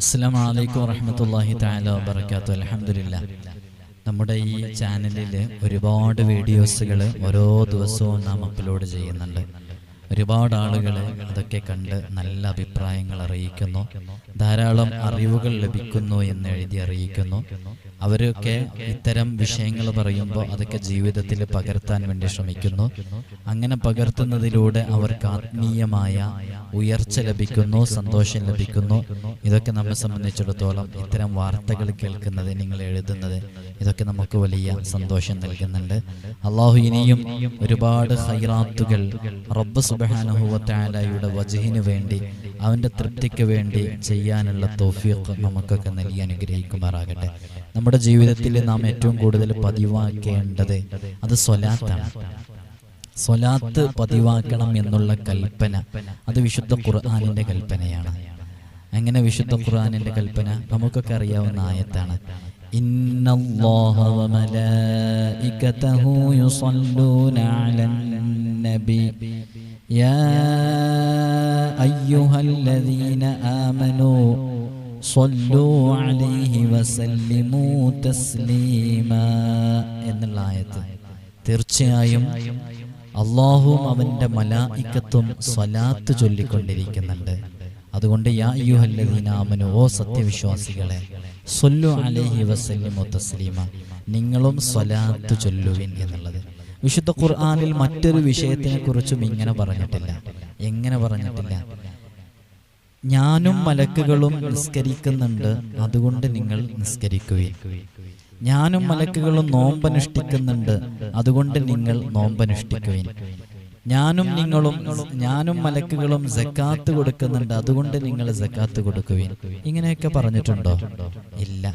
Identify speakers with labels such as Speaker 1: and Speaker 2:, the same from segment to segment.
Speaker 1: അസ്സലാമു അലൈക്കും വറഹ്മത്തുള്ളാഹി തആല വബറകാതുഹു. അൽഹംദുലില്ലാഹ്. നമ്മുടെ ഈ ചാനലിൽ ഒരുപാട് വീഡിയോസുകൾ ഓരോ ദിവസവും നാം അപ്ലോഡ് ചെയ്യുന്നുണ്ട്. ഒരുപാട് ആളുകൾ അതൊക്കെ കണ്ട് നല്ല അഭിപ്രായങ്ങൾ അറിയിക്കുന്നു, ധാരാളം അറിവുകൾ ലഭിക്കുന്നു എന്ന് എഴുതി അറിയിക്കുന്നു. അവരൊക്കെ ഇത്തരം വിഷയങ്ങൾ പറയുമ്പോൾ അതൊക്കെ ജീവിതത്തിൽ പകർത്താൻ വേണ്ടി ശ്രമിക്കുന്നു. അങ്ങനെ പകർത്തുന്നതിലൂടെ അവർക്ക് ആത്മീയമായ ഉയർച്ച ലഭിക്കുന്നു, സന്തോഷം ലഭിക്കുന്നു. ഇതൊക്കെ നമ്മെ സംബന്ധിച്ചിടത്തോളം ഇത്തരം വാർത്തകൾ കേൾക്കുന്നത്, നിങ്ങൾ എഴുതുന്നത്, ഇതൊക്കെ നമുക്ക് വലിയ സന്തോഷം നൽകുന്നുണ്ട്. അള്ളാഹു ഇനിയും ഒരുപാട് ഖൈറാത്തുകൾ റബ്ബ് സുബ്ഹാനഹു വ തആലയുടെ വജ്ഹിന് വേണ്ടി, അവൻ്റെ തൃപ്തിക്ക് വേണ്ടി ചെയ്യാനുള്ള തൗഫീഖ് നമുക്കൊക്കെ നൽകി അനുഗ്രഹിക്കുമാറാകട്ടെ. നമ്മുടെ ജീവിതത്തിൽ നാം ഏറ്റവും കൂടുതൽ പതിവാക്കേണ്ടത് അത് സ്വലാത്താണ്. സ്വലാത്ത് പതിവാക്കണം എന്നുള്ള കൽപ്പന അത് വിശുദ്ധ ഖുർആനിന്റെ കൽപ്പനയാണ്. അങ്ങനെ വിശുദ്ധ ഖുർആനിന്റെ കൽപ്പന നമുക്കൊക്കെ അറിയാവുന്ന ആയത്താണ്. ഇന്നല്ലാഹ വ മലായികതഹു യുസല്ലൂന അലൻ നബി യാ അയ്യുഹല്ലദീന ആമനൂ സ്വല്ലൂ അലൈഹി വസല്ലിമൂ തസ്ലീമാ എന്നുള്ള ആയത്ത്. തീർച്ചയായും അല്ലാഹുവും അവന്റെ മലായികത്തും സ്വലാത്ത് ചൊല്ലിക്കൊണ്ടിരിക്കുന്നുണ്ട്. അതുകൊണ്ട് യാ അയ്യുഹല്ലദീന ആമനൂ, ഓ സത്യവിശ്വാസികളെ, സ്വല്ലു അലൈഹി വസല്ലിമു തസ്ലീമ, നിങ്ങളും സ്വലാത്ത് ചൊല്ലുവിൻ എന്നുള്ളത് വിശുദ്ധ ഖുർആനിൽ മറ്റൊരു വിഷയത്തിനെ കുറിച്ചും ഇങ്ങനെ പറഞ്ഞിട്ടില്ല. എങ്ങനെ പറഞ്ഞിട്ടില്ല? ഞാനും മലക്കുകളും നിസ്കരിക്കുന്നുണ്ട്, അതുകൊണ്ട് നിങ്ങൾ നിസ്കരിക്കുവിൻ. ഞാനും മലക്കുകളും നോമ്പനുഷ്ഠിക്കുന്നുണ്ട്, അതുകൊണ്ട് നിങ്ങൾ നോമ്പനുഷ്ഠിക്കുവിൻ. ഞാനും മലക്കുകളും സക്കാത്ത് കൊടുക്കുന്നുണ്ട്, അതുകൊണ്ട് നിങ്ങൾ സക്കാത്ത് കൊടുക്കുവിൻ. ഇങ്ങനെയൊക്കെ പറഞ്ഞിട്ടുണ്ടോ? ഇല്ല.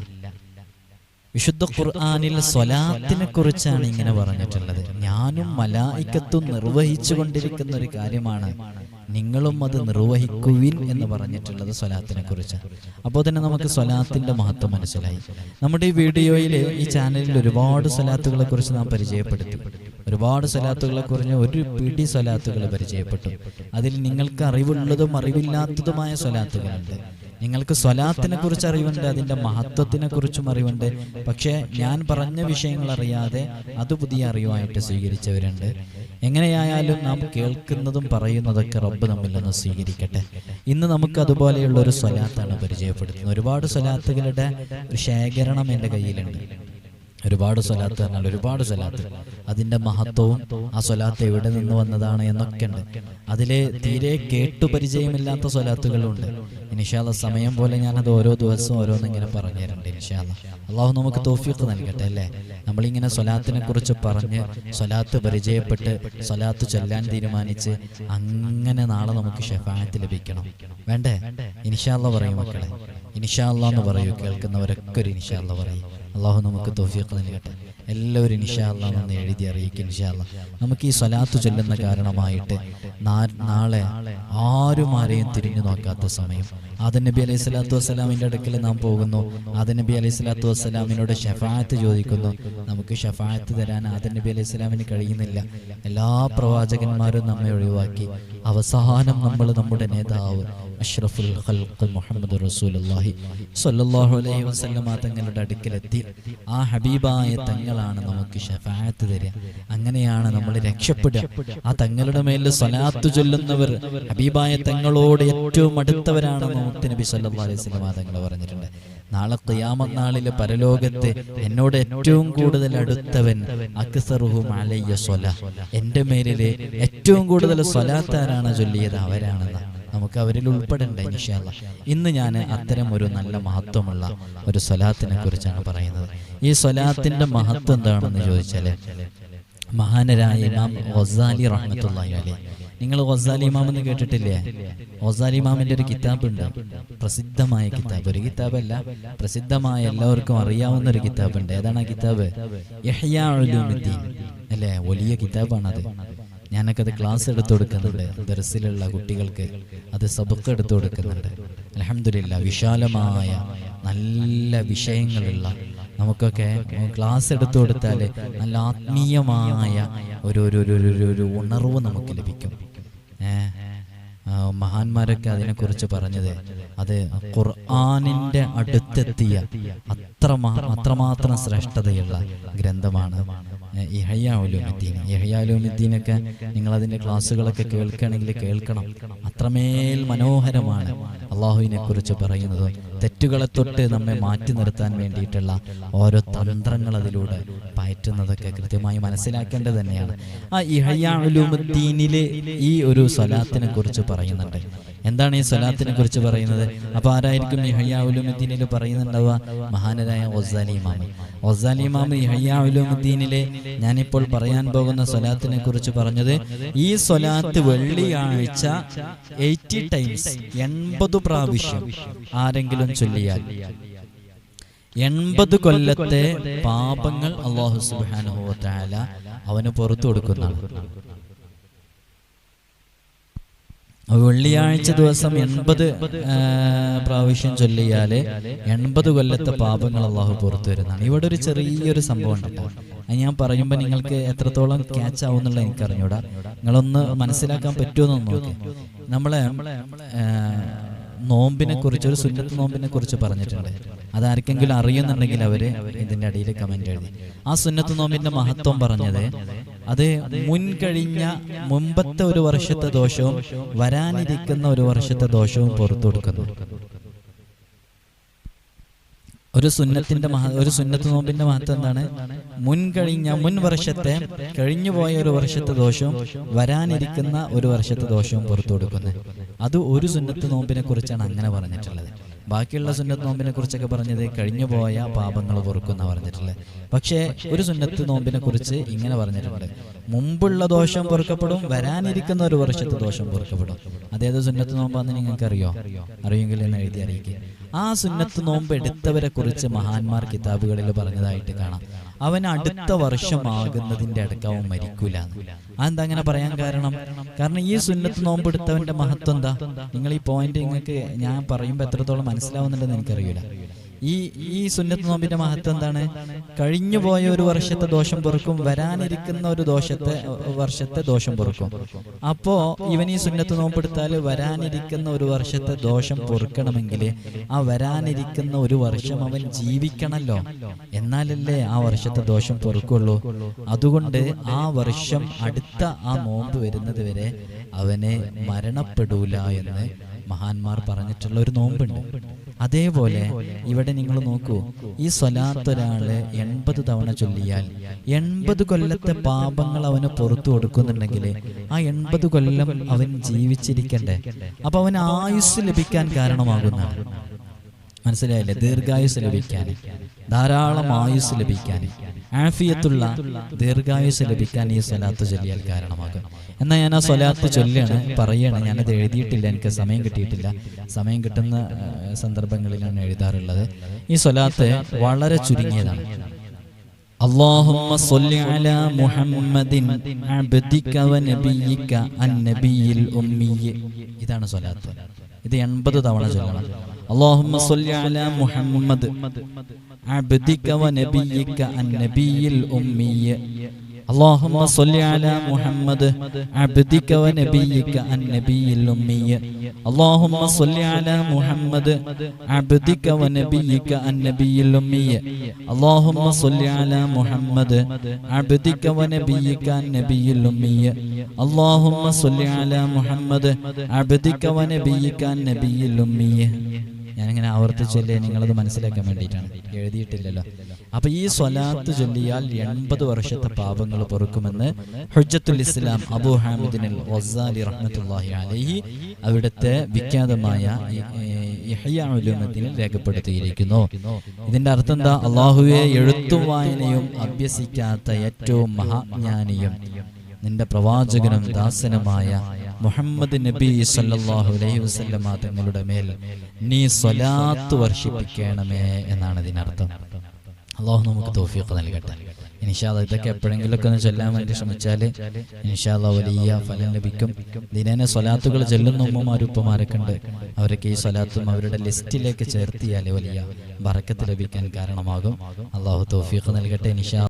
Speaker 1: വിശുദ്ധ ഖുർആനിൽ സ്വലാത്തിനെ കുറിച്ചാണ് ഇങ്ങനെ പറഞ്ഞിട്ടുള്ളത്. ഞാനും മലായികത്തും നിർവഹിച്ചു കൊണ്ടിരിക്കുന്ന ഒരു കാര്യമാണ്, നിങ്ങളും അത് നിർവഹിക്കുവിൻ എന്ന് പറഞ്ഞിട്ടുള്ളത് സ്വലാത്തിനെ കുറിച്ച്. അപ്പോൾ തന്നെ നമുക്ക് സ്വലാത്തിന്റെ മഹത്വം മനസ്സിലായി. നമ്മുടെ ഈ വീഡിയോയിൽ, ഈ ചാനലിൽ ഒരുപാട് സ്വലാത്തുകളെ കുറിച്ച് നാം പരിചയപ്പെടുത്തി. ഒരുപാട് സ്വലാത്തുകളെ കുറിച്ച് ഒരു പിടി സ്വലാത്തുകൾ പരിചയപ്പെട്ടു. അതിൽ നിങ്ങൾക്ക് അറിവുള്ളതും അറിവില്ലാത്തതുമായ സ്വലാത്തുകളുണ്ട്. നിങ്ങൾക്ക് സ്വലാത്തിനെ കുറിച്ച് അറിവുണ്ട്, അതിൻ്റെ മഹത്വത്തിനെ കുറിച്ചും അറിവുണ്ട്. പക്ഷേ ഞാൻ പറഞ്ഞ വിഷയങ്ങൾ അറിയാതെ അത് പുതിയ അറിവായിട്ട് സ്വീകരിച്ചവരുണ്ട്. എങ്ങനെയായാലും നാം കേൾക്കുന്നതും പറയുന്നതൊക്കെ റബ്ബ് നമ്മിൽ നിന്ന് സ്വീകരിക്കട്ടെ. ഇന്ന് നമുക്ക് അതുപോലെയുള്ള ഒരു സ്വലാത്താണ് പരിചയപ്പെടുത്തുന്നത്. ഒരുപാട് സ്വലാത്തുകളുടെ ഒരു ശേഖരണം എൻ്റെ കയ്യിലുണ്ട്. ഒരുപാട് സ്വലാത്ത് പറഞ്ഞാൽ ഒരുപാട് സ്വലാത്ത്, അതിൻ്റെ മഹത്വവും ആ സ്വലാത്ത് എവിടെ നിന്ന് വന്നതാണ് എന്നൊക്കെ ഉണ്ട്. അതിലെ തീരെ കേട്ടു പരിചയമില്ലാത്ത സ്വലാത്തുകളുണ്ട്. ഇൻഷാ അല്ലാഹ് സമയം പോലെ ഞാനത് ഓരോ ദിവസവും ഓരോന്നിങ്ങനെ പറഞ്ഞു തരുന്നുണ്ട്. ഇൻഷാ അല്ലാഹ് അള്ളാഹു നമുക്ക് തൗഫീഖ് നൽകട്ടെ. അല്ലേ, നമ്മളിങ്ങനെ സ്വലാത്തിനെ കുറിച്ച് പറഞ്ഞ് സ്വലാത്ത് പരിചയപ്പെട്ട് സ്വലാത്ത് ചൊല്ലാൻ തീരുമാനിച്ച് അങ്ങനെ നാളെ നമുക്ക് ശഫാഅത്ത് ലഭിക്കണം. വേണ്ടേ? ഇൻഷാ അല്ലാഹ് പറയും മക്കളെ, ഇൻഷാ അല്ലാഹ് എന്ന് പറയൂ. കേൾക്കുന്നവരൊക്കെ ഒരു ഇൻഷാ അല്ലാഹ് പറയും. അള്ളാഹു നമുക്ക് തൗഫീഖ് നൽകട്ടെ. എല്ലാവരും ഇൻഷാ അല്ലാഹ് എന്ന് എഴുതി അറിയിക്കും. ഇൻഷാ അല്ലാഹ് നമുക്ക് ഈ സ്വലാത്ത് ചൊല്ലുന്ന കാരണമായിട്ട് നാളെ ആരെയും തിരിഞ്ഞു നോക്കാത്ത സമയം ആദം നബി അലൈഹി സ്വലാത്തു വസ്സലാമിൻ്റെ അടുക്കൽ നാം പോകുന്നു. ആദം നബി അലൈഹി സ്വലാത്തു വസ്സലാമിനോട് ഷഫാഅത്ത് ചോദിക്കുന്നു. നമുക്ക് ഷഫാഅത്ത് തരാൻ ആദം നബി അലൈഹി സ്വലാമിന് കഴിയുന്നില്ല. എല്ലാ പ്രവാചകന്മാരും നമ്മെ ഒഴിവാക്കി അവസാനം നമ്മൾ നമ്മുടെ നേതാവ് അഷ്റഫുൽ ഖൽഖ് മുഹമ്മദ് റസൂലുള്ളാഹി സ്വല്ലല്ലാഹു അലൈഹി വസല്ലമ തങ്ങളുടെ അടുക്കലെത്തി. ആ ഹബീബായ തങ്ങളാണ് നമുക്ക് ശഫാഅത്ത് തരിക. അങ്ങനെയാണ് നമ്മൾ രക്ഷപ്പെടുക. ആ തങ്ങളുടെ മേൽ സ്വലാത്ത് ചൊല്ലുന്നവർ ഹബീബായ തങ്ങളോട് ഏറ്റവും അടുത്തവരാണ്. നബി സല്ലല്ലാഹു അലൈഹി വസല്ലമ തങ്ങൾ പറഞ്ഞിട്ടുണ്ട്, നാളെ ഖിയാമത്ത് നാളിൽ പരലോകത്ത് എന്നോട് ഏറ്റവും കൂടുതൽ അടുത്തവൻ അക്സറുഹും അലയ്യ സ്വലാ, എൻ്റെ മേലിലെ ഏറ്റവും കൂടുതൽ സ്വലാത്ത് ആരാണ് ചൊല്ലിയത് അവരാണെന്ന്. നമുക്ക് അവരിൽ ഉൾപ്പെടണ്ടേ? ഇൻഷാ അല്ലാഹ് ഇന്ന് ഞാൻ അത്തരം ഒരു നല്ല മഹത്വമുള്ള ഒരു സ്വലാത്തിനെ കുറിച്ചാണ് പറയുന്നത്. ഈ സ്വലാത്തിന്റെ മഹത്വം എന്താണെന്ന് ചോദിച്ചാൽ, മഹാനരായ ഇമാം ഗസാലി റഹ്മത്തുള്ളാഹി അലൈഹി, നിങ്ങൾ ഗസാലി ഇമാം എന്ന് കേട്ടിട്ടില്ലേ? ഗസാലി ഇമാമിന്റെ ഒരു കിതാബുണ്ട്, പ്രസിദ്ധമായ കിതാബ്. ഒരു കിതാബല്ല, പ്രസിദ്ധമായ എല്ലാവർക്കും അറിയാവുന്ന ഒരു കിതാബുണ്ട്. ഏതാണ് ആ കിതാബ്? ഇഹ്യാ ഉലൂമുദ്ദീൻ അല്ലേ? വലിയ കിതാബാണത്. ഞാനൊക്കെ അത് ക്ലാസ് എടുത്തു കൊടുക്കുന്നുണ്ട്. ദർസിലുള്ള കുട്ടികൾക്ക് അത് സബക്ക് എടുത്തു കൊടുക്കുന്നുണ്ട്. അൽഹംദുലില്ലാഹ് വിശാലമായ നല്ല വിഷയങ്ങളുള്ള, നമുക്കൊക്കെ ക്ലാസ് എടുത്തു കൊടുത്താൽ നല്ല ആത്മീയമായ ഒരു ഉണർവ് നമുക്ക് ലഭിക്കും. മഹാന്മാരൊക്കെ അതിനെക്കുറിച്ച് പറഞ്ഞത് അത് ഖുർആനിന്റെ അടുത്തെത്തിയ അത്രമാത്രം ശ്രേഷ്ഠതയുള്ള ഗ്രന്ഥമാണ് ഇഹ്യാ ഉലൂമുദ്ദീൻ. ഇഹ്യാ ഉലൂമുദ്ദീനൊക്കെ നിങ്ങൾ അതിന്റെ ക്ലാസ്സുകളൊക്കെ കേൾക്കുകയാണെങ്കിൽ കേൾക്കണം. അത്രമേൽ മനോഹരമാണ് അള്ളാഹുവിനെ കുറിച്ച് പറയുന്നതും തെറ്റുകളെ തൊട്ട് നമ്മെ മാറ്റി നിർത്താൻ വേണ്ടിയിട്ടുള്ള ഓരോ തന്ത്രങ്ങൾ അതിലൂടെ പയറ്റുന്നതൊക്കെ കൃത്യമായി മനസ്സിലാക്കേണ്ടത് തന്നെയാണ്. ആ ഇഹ്യാ ഉലൂമുദ്ദീനിലെ ഈ ഒരു സ്വലാത്തിനെ കുറിച്ച് പറയുന്നുണ്ട്. എന്താണ് ഈ സ്വലാത്തിനെ കുറിച്ച് പറയുന്നത്? അപ്പൊ ആരായിരിക്കും ഇഹ്യാ ഉലൂമുദ്ദീനിൽ പറയുന്നുണ്ടാവുക? മഹാനരായ ഗസാലി ഇമാം. ഗസാലി ഇമാം ഇഹ്യാ ഉലൂമുദ്ദീനിലെ ഞാനിപ്പോൾ പറയാൻ പോകുന്ന സ്വലാത്തിനെ കുറിച്ച് പറഞ്ഞത്, ഈ സ്വലാത്ത് വെള്ളിയാഴ്ച 80 ടൈംസ് 80 പ്രാവശ്യം ആരെങ്കിലും ചൊല്ലിയാൽ 80 കൊല്ലത്തെ പാപങ്ങൾ അല്ലാഹു സുബ്ഹാനഹു വ തആല അവന് പുറത്തു കൊടുക്കുന്നതാണ്. വെള്ളിയാഴ്ച ദിവസം 80 പ്രാവശ്യം ചൊല്ലിയാല് 80 കൊല്ലത്തെ പാപങ്ങൾ അള്ളാഹു പുറത്തു വരുന്നതാണ്. ഇവിടെ ഒരു ചെറിയൊരു സംഭവം ഉണ്ടല്ലോ, അത് ഞാൻ പറയുമ്പോൾ നിങ്ങൾക്ക് എത്രത്തോളം ക്യാച്ച് ആവുന്നുള്ള എനിക്കറിഞ്ഞൂടാ. നിങ്ങളൊന്ന് മനസ്സിലാക്കാൻ പറ്റുമെന്നൊന്ന് നോക്കി. നമ്മളെ നോമ്പിനെ കുറിച്ച്, ഒരു സുന്നത്ത് നോമ്പിനെ കുറിച്ച് പറഞ്ഞിട്ടുണ്ട്. അതാർക്കെങ്കിലും അറിയുന്നുണ്ടെങ്കിൽ അവര് ഇതിന്റെ അടിയിൽ കമന്റ് എഴുതി. ആ സുന്നത്ത് നോമ്പിന്റെ മഹത്വം പറഞ്ഞത്, അത് മുമ്പത്തെ ഒരു വർഷത്തെ ദോഷവും വരാനിരിക്കുന്ന ഒരു വർഷത്തെ ദോഷവും പുറത്തു കൊടുക്കുന്നു. ഒരു സുന്നത്ത് നോമ്പിന്റെ മഹത്വം എന്താണ്? മുൻ വർഷത്തെ, കഴിഞ്ഞുപോയ ഒരു വർഷത്തെ ദോഷവും വരാനിരിക്കുന്ന ഒരു വർഷത്തെ ദോഷവും പുറത്തു കൊടുക്കുന്നത്. അത് ഒരു സുന്നത്ത് നോമ്പിനെ കുറിച്ചാണ് അങ്ങനെ പറഞ്ഞിട്ടുള്ളത്. ബാക്കിയുള്ള സുന്നത്ത് നോമ്പിനെ കുറിച്ചൊക്കെ പറഞ്ഞത് കഴിഞ്ഞുപോയ പാപങ്ങൾ പൊറുക്കുന്ന പറഞ്ഞിട്ടുള്ളത്. പക്ഷേ ഒരു സുന്നത്ത് നോമ്പിനെ കുറിച്ച് ഇങ്ങനെ പറഞ്ഞിട്ടുണ്ട്, മുമ്പുള്ള ദോഷം പൊറുക്കപ്പെടും, വരാനിരിക്കുന്ന ഒരു വർഷത്തെ ദോഷം പൊറുക്കപ്പെടും. അതേത് സുന്നത്ത് നോമ്പാന്ന് നിങ്ങൾക്ക് അറിയുമെങ്കിൽ എന്ന് എഴുതി അറിയിക്കുക. ആ സുന്നത്ത് നോമ്പ് എടുത്തവരെ കുറിച്ച് മഹാന്മാർ കിതാബുകളിൽ പറഞ്ഞതായിട്ട് കാണാം, അവൻ അടുത്ത വർഷമാകുന്നതിന്റെ അടുക്ക അവൻ മരിക്കൂല. അതെന്താ അങ്ങനെ പറയാൻ കാരണം? ഈ സുന്നത്ത് നോമ്പ് എടുത്തവന്റെ മഹത്വം എന്താ? നിങ്ങൾ ഈ പോയിന്റ് നിങ്ങൾക്ക് ഞാൻ പറയുമ്പോൾ എത്രത്തോളം മനസ്സിലാവുന്നുണ്ടെന്ന് എനിക്കറിയില്ല. ഈ സുന്നത്ത് നോമ്പിന്റെ മഹത്വം എന്താണ്? കഴിഞ്ഞുപോയ ഒരു വർഷത്തെ ദോഷം പൊറുക്കും, വരാനിരിക്കുന്ന ഒരു വർഷത്തെ ദോഷം പൊറുക്കും. അപ്പോ ഇവൻ ഈ സുന്നത്ത് നോമ്പെടുത്താൽ വരാനിരിക്കുന്ന ഒരു വർഷത്തെ ദോഷം പൊറുക്കണമെങ്കിൽ ആ വരാനിരിക്കുന്ന ഒരു വർഷം അവൻ ജീവിക്കണല്ലോ, എന്നാലല്ലേ ആ വർഷത്തെ ദോഷം പൊറുക്കുള്ളൂ. അതുകൊണ്ട് ആ വർഷം അടുത്ത ആ നോമ്പ് വരുന്നത് വരെ അവനെ മരണപ്പെടൂല എന്ന് മഹാന്മാർ പറഞ്ഞിട്ടുള്ള ഒരു നോമ്പുണ്ട്. അതേപോലെ ഇവിടെ നിങ്ങൾ നോക്കൂ, ഈ സ്വലാത്ത് ഒരാള് 80 തവണ ചൊല്ലിയാൽ 80 കൊല്ലത്തെ പാപങ്ങൾ അവന് പുറത്തു കൊടുക്കുന്നുണ്ടെങ്കിൽ ആ 80 കൊല്ലം അവൻ ജീവിച്ചിരിക്കണ്ടേ? അപ്പൊ അവന് ആയുസ് ലഭിക്കാൻ കാരണമാകുന്നതാണ്. മനസ്സിലായില്ലേ? ദീർഘായുസ് ലഭിക്കാൻ, ധാരാളം ആയുസ് ലഭിക്കാൻ, ആഫിയത്തുള്ള ദീർഘായുസ് ലഭിക്കാൻ ഈ സ്വലാത്ത് ചൊല്ലിയാൽ കാരണമാകും. എന്നാൽ ഞാൻ ആ സ്വലാത്ത് പറയാണ്. ഞാനത് എഴുതിയിട്ടില്ല, എനിക്ക് സമയം കിട്ടിയിട്ടില്ല. സമയം കിട്ടുന്ന സന്ദർഭങ്ങളിലാണ് എഴുതാറുള്ളത്. ഈ സ്വലാത്ത് വളരെ ചുരുങ്ങിയതാണ്. അല്ലാഹുമ്മ സ്വല്ലി അലാ മുഹമ്മദിൻ അബ്ദിക വ നബിയിക അൻ-നബിയിൽ ഉമ്മിയ്യ. ഇതാണ് സ്വലാത്ത്. ഇത് 80 തവണ ചൊല്ലണം. അല്ലാഹുമ്മ സ്വല്ലി അലാ മുഹമ്മദ് അബ്ദിക വ നബിയിക അൻ-നബിയിൽ ഉമ്മിയ്യ. اللهم صل على محمد عبدك ونبيك النبي الأمي. اللهم صل على محمد عبدك ونبيك النبي الأمي. اللهم صل على محمد عبدك ونبيك النبي الأمي. اللهم صل على محمد عبدك ونبيك النبي الأمي. ഞാനിങ്ങനെ ആവർത്തിച്ചല്ലേ, നിങ്ങളത് മനസ്സിലാക്കാൻ വേണ്ടിയിട്ടാണ്, എഴുതിയിട്ടില്ലല്ലോ. അപ്പൊ ഈ സ്വലാത്ത് ചൊല്ലിയാൽ 80 വർഷത്തെ പാപങ്ങൾ പൊറുക്കുമെന്ന് ഹുജ്ജത്തുൽ ഇസ്ലാം അബൂ ഹാമിദ് അൽ ഗസാലി റഹ്മത്തുള്ളാഹി അലൈഹി അവിടുത്തെ വിഖ്യാതമായ ഇഹ്യാ ഉലൂമുദ്ദീനിൽ രേഖപ്പെടുത്തിയിരിക്കുന്നു. ഇതിന്റെ അർത്ഥം എന്താ? അല്ലാഹുവേ, എഴുത്തും വായനയും അഭ്യസിക്കാത്ത ഏറ്റവും മഹാജ്ഞാനിയും നിന്റെ പ്രവാചകനും ദാസനുമായ മുഹമ്മദ് നബി സല്ലല്ലാഹു അലൈഹി വസല്ലമ തങ്ങളുടെ മേൽ നീ സ്വലാത്ത് വർഷിപ്പിക്കണമേ എന്നാണ് ഇതിനർത്ഥം. അല്ലാഹു നമുക്ക് തൗഫീഖ് നൽകട്ടെ. ഇൻഷാ അല്ലാഹ് ഇതൊക്കെ എപ്പോഴെങ്കിലുമൊക്കെ ഒന്ന് ചൊല്ലാൻ വേണ്ടി ശ്രമിച്ചാൽ ഇൻഷാ അല്ലാഹ് വലിയ ഫലം ലഭിക്കും. ദിനേന സ്വലാത്തുകൾ ചൊല്ലുന്ന ഉമ്മമാരും ഉപ്പമാരൊക്കെ ഉണ്ട്. അവരൊക്കെ ഈ സ്വലാത്തും അവരുടെ ലിസ്റ്റിലേക്ക് ചേർത്തിയാൽ വലിയ ബറക്കത്ത് ലഭിക്കാൻ കാരണമാകും. അല്ലാഹു തൗഫീഖ് നൽകട്ടെ. ഇൻഷാ